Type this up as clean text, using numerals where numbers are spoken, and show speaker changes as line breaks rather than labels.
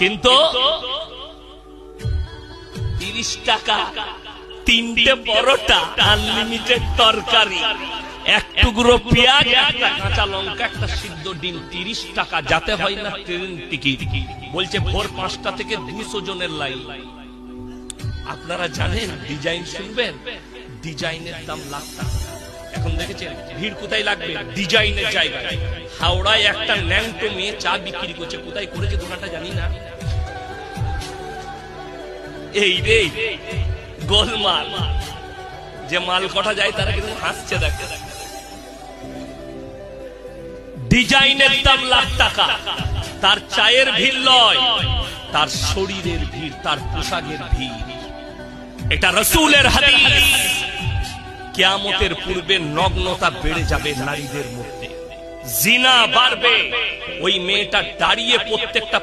কিন্তু 30 টাকা 3টে পরোটা, আনলিমিটেড তরকারি, এক টুকরো পেঁয়াজ, একটা কাঁচা লঙ্কা, একটা সিদ্ধ ডিম, 30 টাকা। যাতে হয় না ট্রেন টিকিট। বলছে ভোর 5টা থেকে 200 জনের লাইন। আপনারা জানেন ডিজাইন শুনবেন, ডিজাইনের দাম লাখ টাকা। এখন দেখেছেন ভিড় কোথায় লাগবে? ডিজাইনের জায়গায়। হাওড়ায় একটা ন্যাংটো মেয়ে চা বিক্রি করছে, কোথায় করেছে দোকানটা জানি না। এই রে গোলমাল, যে মাল কটা যায় তারা কিন্তু হাসছে। দেখে ডিজাইনের দাম লাখ টাকা। তার চায়ের ভিড় লয়, তার শরীরের ভিড়, তার পোশাকের ভিড়। এটা রাসূলের হাদিস। কিয়ামতের পূর্বে নগ্নতা বেড়ে যাবে নারীদের মধ্যে, জিনা বাড়বে। ওই মেয়েটা দাঁড়িয়ে প্রত্যেকটা